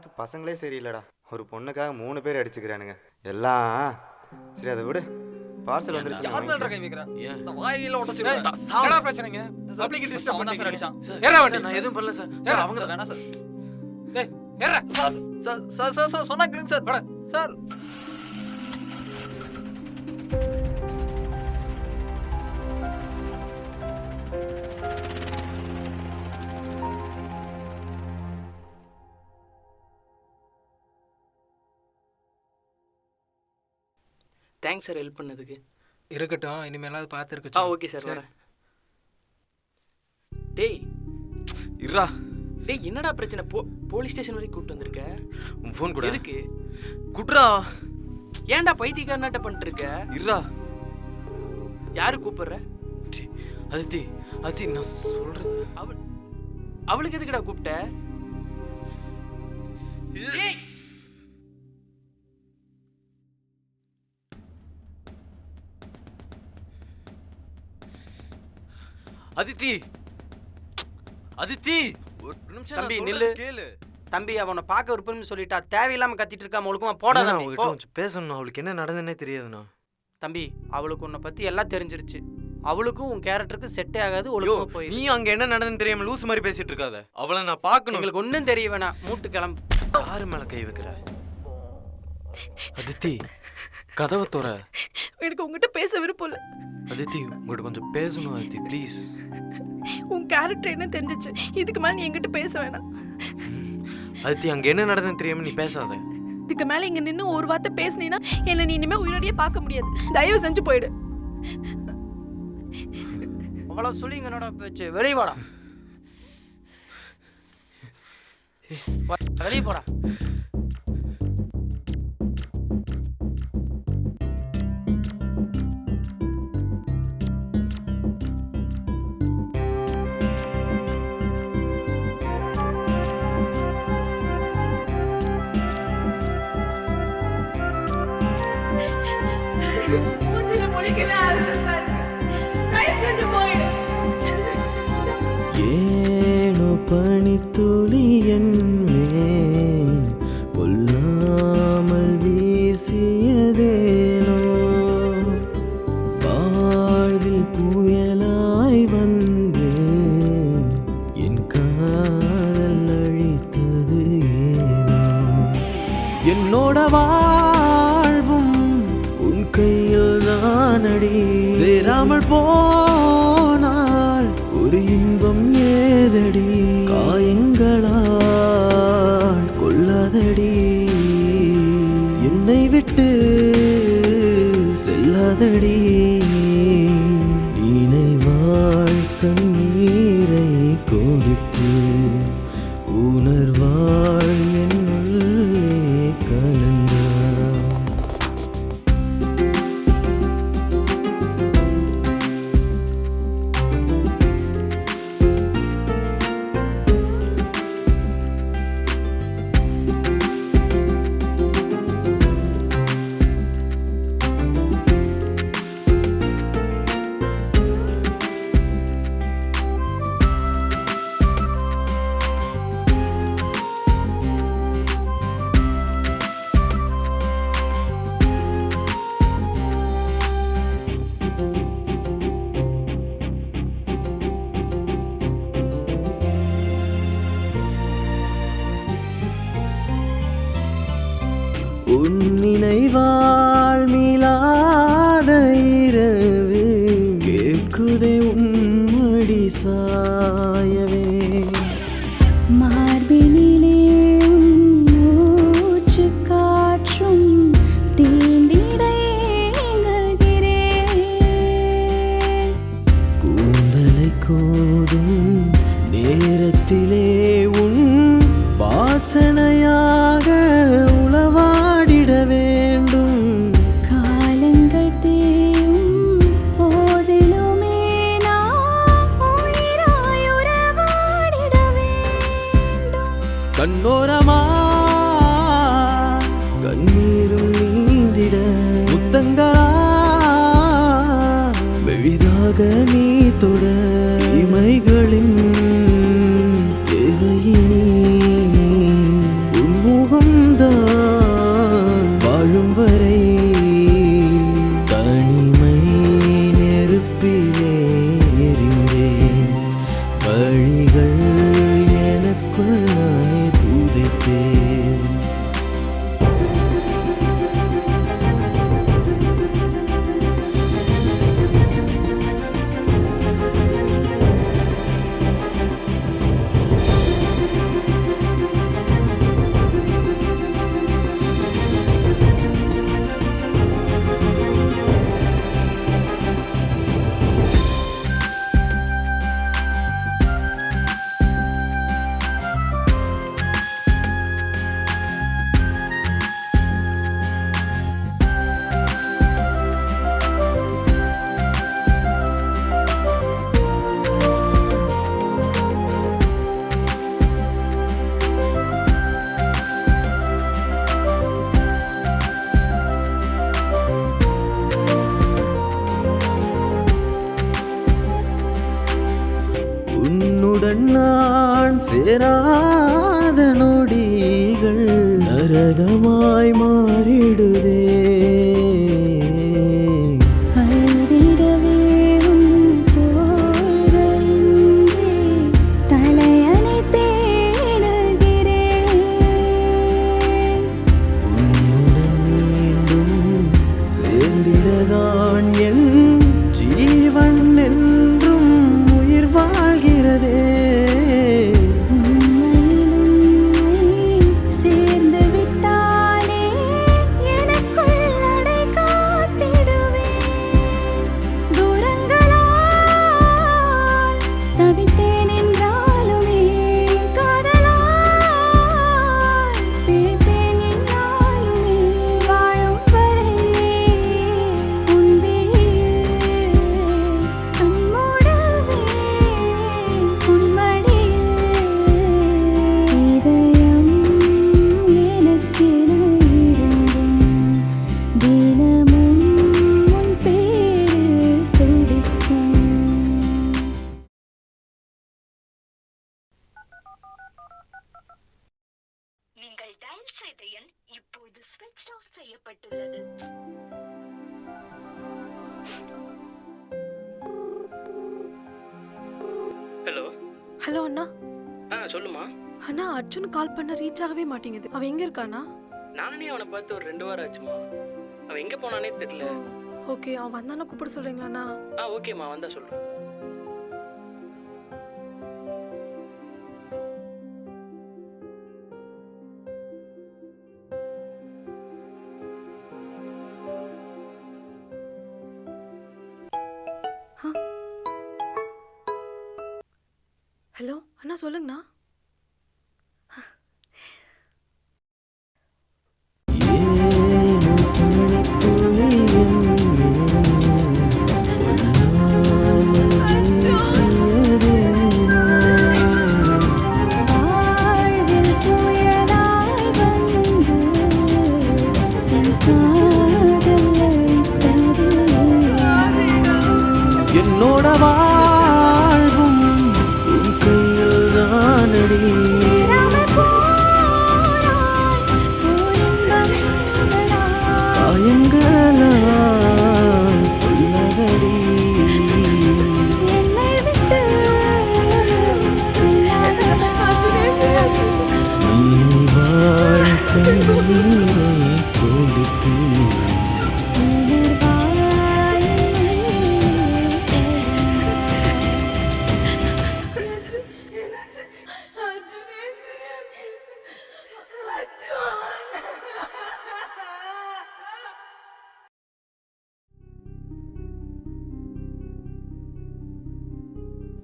காலத்து பசங்களே சரியில்லடா. ஒரு பொண்ணுக்காக 3 பேர் அடிச்சுக்கிறானுங்க எல்லாம். சரி அதை விடு, பார்சல் வந்துருச்சு. யார் மேல கை வைக்கற? இந்த வாயில உடைச்சிடுறேன். என்னடா பிரச்சனைங்க? அப்ளிகேட் டிஸ்டர்ப் பண்ணி சார் அடிச்சான். ஏறா வண்டி. நான் எதுவும் பண்ணல சார். சார் அவங்க வேணா சார். டேய் ஏறா. சார் சொன்னா கேளுங்க சார். வாடா சார். தேங்க்ஸ் சார் ஹெல்ப் பண்ணதுக்கு. இருக்கட்டும், இனிமேலாவது பார்த்துருக்க. ஓகே சார் வரேன். டேய் இருடா. டேய் என்னடா பிரச்சனை? போலீஸ் ஸ்டேஷன் வரைக்கும் கூப்பிட்டு வந்திருக்க. உன் ஃபோன் கூட எதுக்கு? குட்ரா. ஏன்டா பைத்தியக்காரனாட்ட பண்ணிட்டு இருக்க? இருடா. யாரு கூப்பிடுற? அதித்தி அதித்தி நான் சொல்றது. அவளுக்கு எதுக்குடா கூப்பிட்ட? டேய் அதித்தி அதித்தி ஒரு நிமிஷம் தம்பி நான் நில்லு. கேளு. தம்பி அவனை பார்க்க விருப்பம்னு சொல்லிட்டா, தேவையில்லாம கத்திட்டு இருக்கா. அவளுக்குமா போடா தம்பி, போ. கொஞ்சம் பேசணும். அவளுக்கு என்ன நடந்ததுன்னே தெரியாதுண்ணா. தம்பி அவளுக்கு உன்னை பத்தி எல்லாம் தெரிஞ்சிருச்சு. அவளுக்கும் உன் கேரக்டருக்கு செட்டே ஆகாது. ஒழுங்கா போய். நீ அங்க என்ன நடந்ததுன்னு தெரியாம லூஸ் மாதிரி பேசிட்டு இருக்காத. அவளை நான் பார்க்கணும். உங்களுக்கு ஒன்றும் தெரிய வேணாம். மூட்டு கிளம்பு. யாரு மேல கை வைக்கிற? அதித்தி கதவை தோற. எனக்கு உங்ககிட்ட பேச விருப்பம் இல்லை. அதித்தி உங்கள்கிட்ட கொஞ்சம் பேசணும் அதித்தி ப்ளீஸ். உன் கேரக்டர் என்ன தெரிஞ்சிச்சு. இதுக்கு மேலே நீ என்கிட்ட பேச வேணாம். அதித்தி அங்க என்ன நடந்ததுன்னு தெரியாம நீ பேசாத. இதுக்கு மேலே இங்கே நின்று ஒரு வார்த்தை பேசினீன்னா என்னை நீ இனிமேல் உயிரோடையே பார்க்க முடியாது. தயவு செஞ்சு போயிடு. அவ்வளோ சொல்லிங்க என்னோட பேச்சு. வெளியே போடா. வெளியே போடா. மூஞ்சில முழிக்கவே ஆரம்பிப்பாரு. தயவு செஞ்சு போயிடு. ஏனோ பனித்துளி என்மேல் கொல்லாமல் வீசியதேனோ, வாழ்வில் புயலாய் வந்து என் காதல் அழித்தது ஏனோ. என்னோட வாழ்வும் உன் கையில் தானடி. சேராமல் போனால் ஒரு இன்பம் ஏதடி. காயங்களால் கொல்லாதடி. என்னை விட்டு செல்லாதடி. நினைவாழ் கண்ணீரை கொடுத்து உணர்வாழ் என்னுள்ளே கலந்தார். உன் நினைவால் மீளாத இரவு கேட்குதே உன்மடி சாயவே. மார்பினிலே மூச்சு காற்றும் தீண்டிட ஏங்குகிறேன். கூந்தலை கோதும் நேரத்திலே உன் வாசனையாக உளவாடிட வேண்டும். காலங்கள் தேயும் போதிலுமே நான் உயிராய் உறவாடிட வேண்டும். கண்ணோரமா கண்ணீரும் நீந்திட முத்தங்களா மெழிதாக நீ தொட. இமைகளின் தேவையினி உன் சேராத நொடிகள் நரகமாய் மாறிடுதே. அழுதிடவே உன் தோள்களின்றி தலையணை தேடுகிறேன். உன்னுடன் மீண்டும் சேர்ந்திடதான் என் ஜீவன் என்றும் உயிர் வாழ்கிறதே. உண்மையில் உன்னை சேர்ந்து விட்டாலே எனக்குள் அடை காத்திடுவேன். தூரங்களால் தவித்தேன் என்றாலுமே காதலால் பிழைப்பேன் என்றாலுமே வாழும் வரையே உன் விழியில் கண்மூடவே உன் மடியில் இதயம் எனக்கென இருந்தும் தினமும் உன் பேரில் துடிக்கும். நீங்கள் டயல் செய்த எண் இப்போது ஸ்விட்ச் ஆஃப் செய்யப்பட்டுள்ளது. ஹலோ. ஹலோ அண்ணா. சொல்லுமா. அண்ணா அர்ஜுன் கால் பண்ண ரீச் ஆகவே மாட்டேங்குது. அவன் எங்க இருக்கானா? நானே அவனை பார்த்து ஒரு 2 வாரம் ஆச்சுமா. அவன் எங்கே போனானே தெரியல. ஓகே, அவன் வந்தானா கூப்பிட சொல்றீங்களாண்ணா? ஓகேம்மா, வந்தா சொல்கிறேன். ஹலோ அண்ணா, சொல்லுங்கண்ணா. ஏனோ பனித்துளி வாழ்வில் புயலாய் வந்து என் காதல் அழித்தது. என்னோட வாழ்வும் உன் கையில் நானடி. சேராமல் போனாய் ஓர் இன்பம் காதலா. காயங்களால் உள்ளதடி. என்னை விட்டு நீ வாழ்க்கை கொடுத்து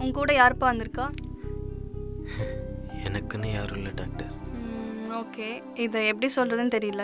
உன் கூட யாருப்பா வந்திருக்கா? எனக்குன்னு யாரும் இல்லை டாக்டர். ஓகே, இதை எப்படி சொல்கிறதுன்னு தெரியல.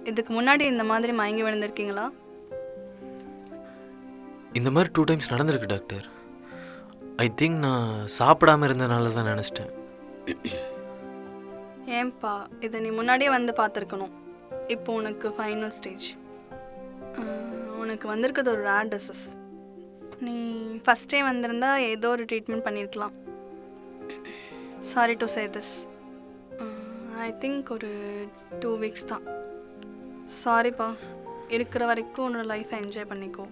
இதுக்கு முன்னாடி இந்த மாதிரி மயங்கி விழுந்திருக்கீங்களா? இந்த மாதிரி 2 டைம்ஸ் நடந்திருக்கு டாக்டர். ஐ திங்க் நான் சாப்பிடாம இருந்தனால தான் நினச்சிட்டேன். ஏன்பா, இதை நீ முன்னாடியே வந்து பார்த்துருக்கணும். இப்போ உனக்கு ஃபைனல் ஸ்டேஜ். உனக்கு வந்திருக்கிறது ஒரு ரேர் டிசீஸ். நீ ஃபஸ்ட்டே வந்திருந்தா ஏதோ ஒரு ட்ரீட்மெண்ட் பண்ணியிருக்கலாம். Sorry to say this. I think ஒரு 2 வீக்ஸ் தான். சாரிப்பா, இருக்கிற வரைக்கும் உன்னோட லைஃப்பை என்ஜாய் பண்ணிக்கோ.